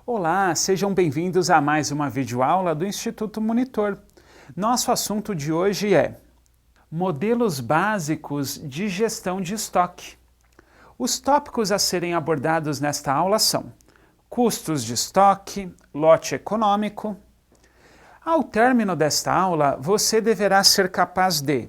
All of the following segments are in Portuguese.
Olá, sejam bem-vindos a mais uma videoaula do Instituto Monitor. Nosso assunto de hoje é modelos básicos de gestão de estoque. Os tópicos a serem abordados nesta aula são custos de estoque, lote econômico. Ao término desta aula, você deverá ser capaz de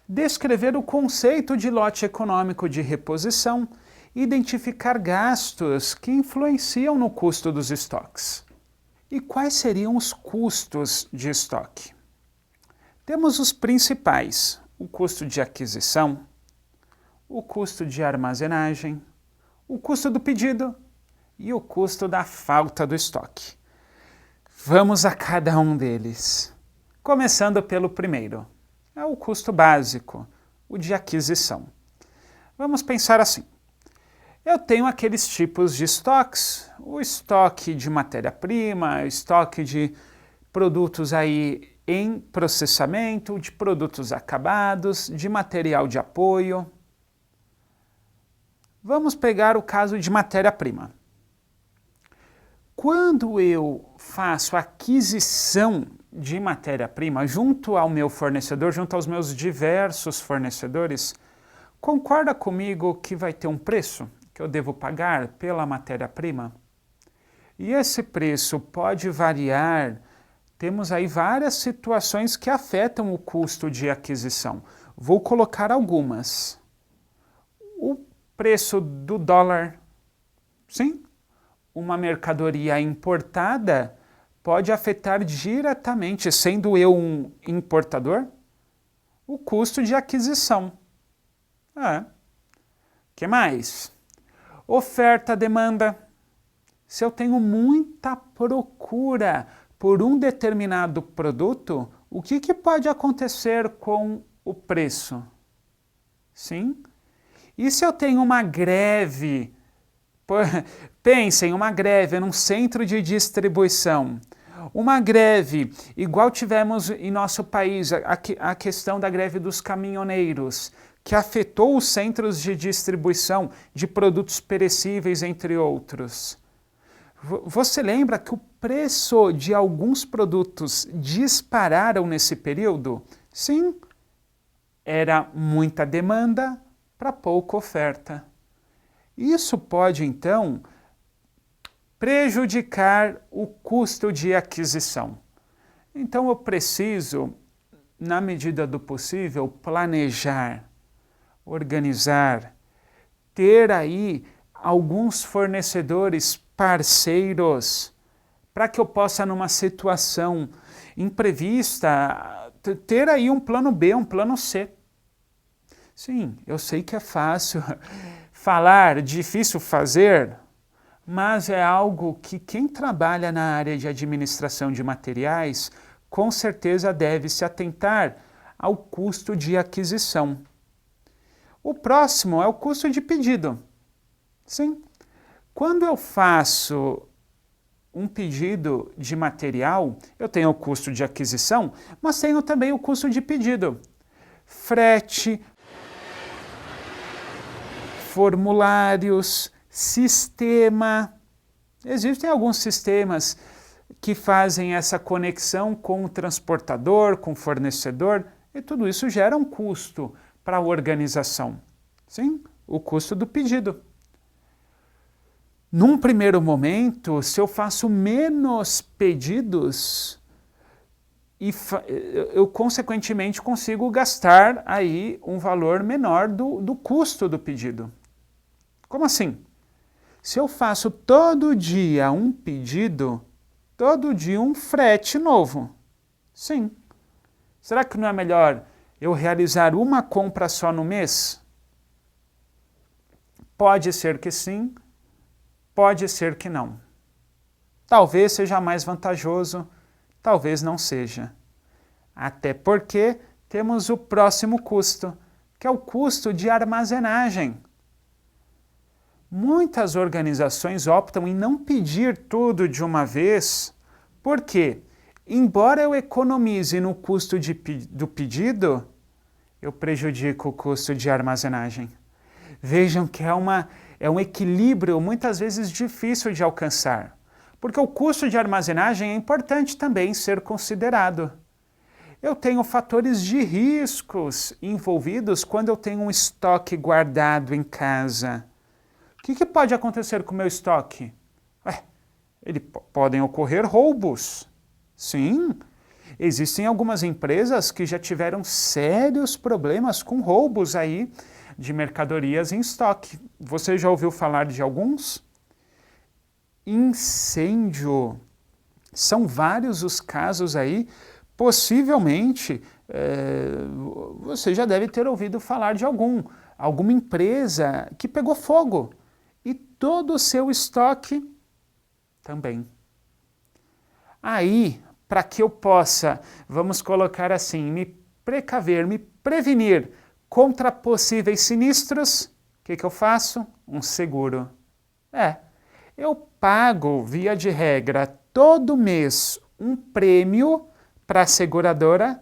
descrever o conceito de lote econômico de reposição, identificar gastos que influenciam no custo dos estoques. E quais seriam os custos de estoque? Temos os principais: o custo de aquisição, o custo de armazenagem, o custo do pedido e o custo da falta do estoque. Vamos a cada um deles. Começando pelo primeiro, é o custo básico, o de aquisição. Vamos pensar assim. Eu tenho aqueles tipos de estoques, o estoque de matéria-prima, estoque de produtos aí em processamento, de produtos acabados, de material de apoio. Vamos pegar o caso de matéria-prima. Quando eu faço aquisição de matéria-prima junto ao meu fornecedor, junto aos meus diversos fornecedores, concorda comigo que vai ter um preço que eu devo pagar pela matéria-prima? E esse preço pode variar. Temos aí várias situações que afetam o custo de aquisição. Vou colocar algumas. O preço do dólar. Sim, uma mercadoria importada pode afetar diretamente, sendo eu um importador, o custo de aquisição. Que mais? Oferta-demanda. Se eu tenho muita procura por um determinado produto, o que pode acontecer com o preço? Sim. E se eu tenho uma greve? Pensem, uma greve num centro de distribuição. Uma greve, igual tivemos em nosso país, a questão da greve dos caminhoneiros, que afetou os centros de distribuição de produtos perecíveis, entre outros. Você lembra que o preço de alguns produtos dispararam nesse período? Sim, era muita demanda para pouca oferta. Isso pode, então, prejudicar o custo de aquisição. Então, eu preciso, na medida do possível, planejar, organizar, ter aí alguns fornecedores parceiros para que eu possa, numa situação imprevista, ter aí um plano B, um plano C. Sim, eu sei que é fácil falar, difícil fazer, mas é algo que quem trabalha na área de administração de materiais com certeza deve se atentar ao custo de aquisição. O próximo é o custo de pedido. Sim, quando eu faço um pedido de material, eu tenho o custo de aquisição, mas tenho também o custo de pedido. Frete, formulários, sistema. Existem alguns sistemas que fazem essa conexão com o transportador, com o fornecedor, e tudo isso gera um custo para a organização. Sim, o custo do pedido. Num primeiro momento, se eu faço menos pedidos, eu consequentemente consigo gastar aí um valor menor do custo do pedido. Como assim? Se eu faço todo dia um pedido, todo dia um frete novo. Sim. Será que não é melhor eu realizar uma compra só no mês? Pode ser que sim, pode ser que não. Talvez seja mais vantajoso, talvez não seja. Até porque temos o próximo custo, que é o custo de armazenagem. Muitas organizações optam em não pedir tudo de uma vez, porque, embora eu economize no custo do pedido, eu prejudico o custo de armazenagem. Vejam que é um equilíbrio muitas vezes difícil de alcançar. Porque o custo de armazenagem é importante também ser considerado. Eu tenho fatores de riscos envolvidos quando eu tenho um estoque guardado em casa. O que pode acontecer com o meu estoque? Podem ocorrer roubos. Sim, existem algumas empresas que já tiveram sérios problemas com roubos aí de mercadorias em estoque. Você já ouviu falar de alguns? Incêndio. São vários os casos aí. Possivelmente, você já deve ter ouvido falar de alguma empresa que pegou fogo e todo o seu estoque também. Aí, para que eu possa, vamos colocar assim, me precaver, me prevenir contra possíveis sinistros, o que eu faço? Um seguro. Eu pago, via de regra, todo mês um prêmio para a seguradora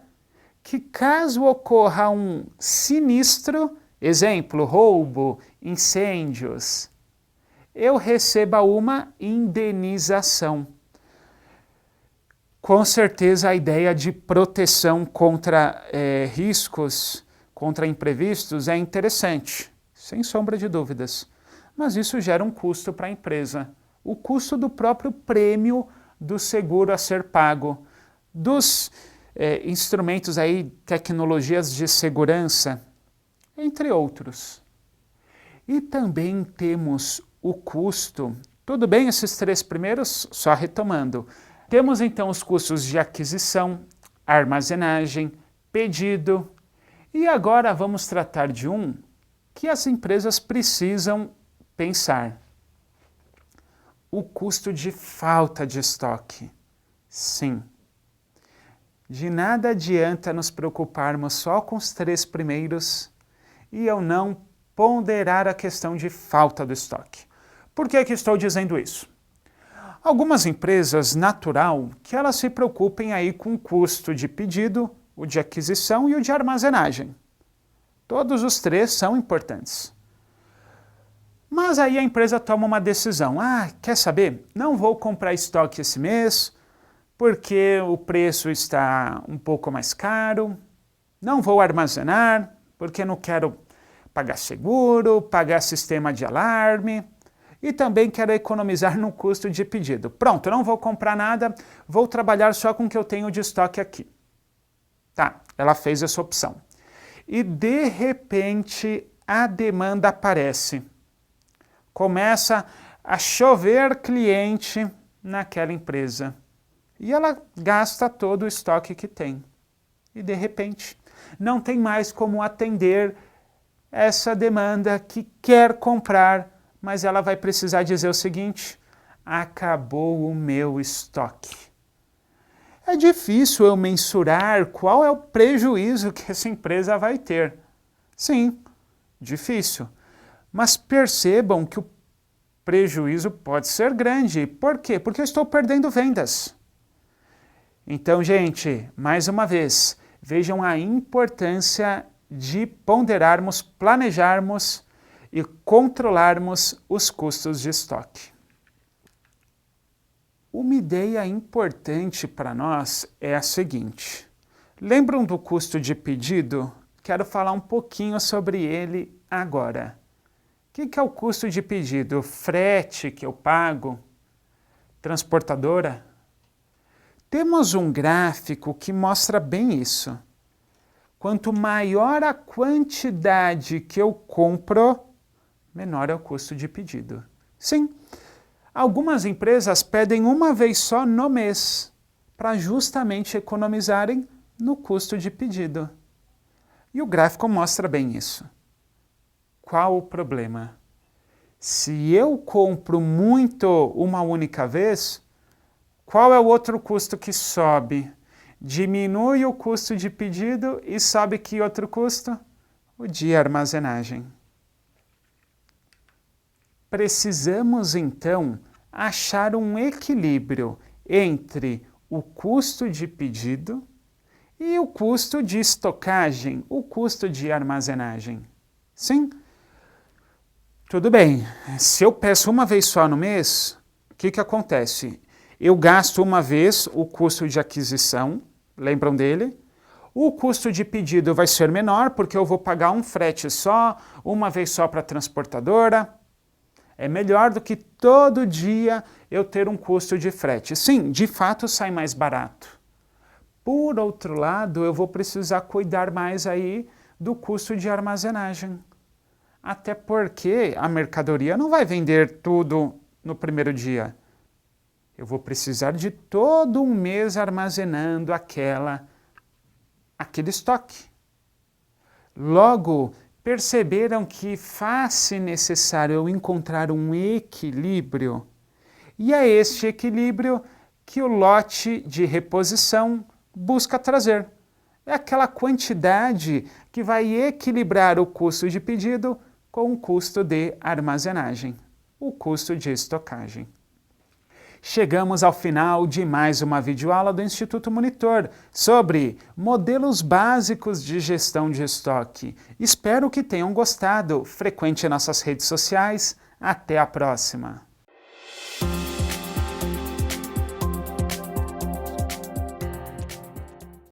que, caso ocorra um sinistro, exemplo, roubo, incêndios, eu receba uma indenização. Com certeza a ideia de proteção contra riscos, contra imprevistos é interessante, sem sombra de dúvidas. Mas isso gera um custo para a empresa. O custo do próprio prêmio do seguro a ser pago, dos instrumentos aí, tecnologias de segurança, entre outros. E também temos o custo, tudo bem esses 3 primeiros, só retomando. Temos então os custos de aquisição, armazenagem, pedido, e agora vamos tratar de um que as empresas precisam pensar. O custo de falta de estoque. Sim. De nada adianta nos preocuparmos só com os 3 primeiros e eu não ponderar a questão de falta do estoque. Por que estou dizendo isso? Algumas empresas, natural, que elas se preocupem aí com o custo de pedido, o de aquisição e o de armazenagem. Todos os 3 são importantes. Mas aí a empresa toma uma decisão. Quer saber? Não vou comprar estoque esse mês, porque o preço está um pouco mais caro. Não vou armazenar, porque não quero pagar seguro, pagar sistema de alarme. E também quero economizar no custo de pedido. Pronto, não vou comprar nada, vou trabalhar só com o que eu tenho de estoque aqui. Tá, ela fez essa opção. E de repente a demanda aparece. Começa a chover cliente naquela empresa. E ela gasta todo o estoque que tem. E de repente não tem mais como atender essa demanda que quer comprar, mas ela vai precisar dizer o seguinte: acabou o meu estoque. É difícil eu mensurar qual é o prejuízo que essa empresa vai ter. Sim, difícil. Mas percebam que o prejuízo pode ser grande. Por quê? Porque eu estou perdendo vendas. Então, gente, mais uma vez, vejam a importância de ponderarmos, planejarmos e controlarmos os custos de estoque. Uma ideia importante para nós é a seguinte. Lembram do custo de pedido? Quero falar um pouquinho sobre ele agora. O que é o custo de pedido? Frete que eu pago? Transportadora? Temos um gráfico que mostra bem isso. Quanto maior a quantidade que eu compro, menor é o custo de pedido. Sim, algumas empresas pedem uma vez só no mês, para justamente economizarem no custo de pedido. E o gráfico mostra bem isso. Qual o problema? Se eu compro muito uma única vez, qual é o outro custo que sobe? Diminui o custo de pedido e sobe que outro custo? O de armazenagem. Precisamos, então, achar um equilíbrio entre o custo de pedido e o custo de estocagem, o custo de armazenagem. Sim? Tudo bem. Se eu peço uma vez só no mês, o que acontece? Eu gasto uma vez o custo de aquisição, lembram dele? O custo de pedido vai ser menor, porque eu vou pagar um frete só, uma vez só para a transportadora. É melhor do que todo dia eu ter um custo de frete. Sim, de fato sai mais barato. Por outro lado, eu vou precisar cuidar mais aí do custo de armazenagem. Até porque a mercadoria não vai vender tudo no primeiro dia. Eu vou precisar de todo um mês armazenando aquele estoque. Logo, perceberam que faz-se necessário eu encontrar um equilíbrio. E é este equilíbrio que o lote de reposição busca trazer. É aquela quantidade que vai equilibrar o custo de pedido com o custo de armazenagem, o custo de estocagem. Chegamos ao final de mais uma videoaula do Instituto Monitor sobre modelos básicos de gestão de estoque. Espero que tenham gostado. Frequente nossas redes sociais. Até a próxima!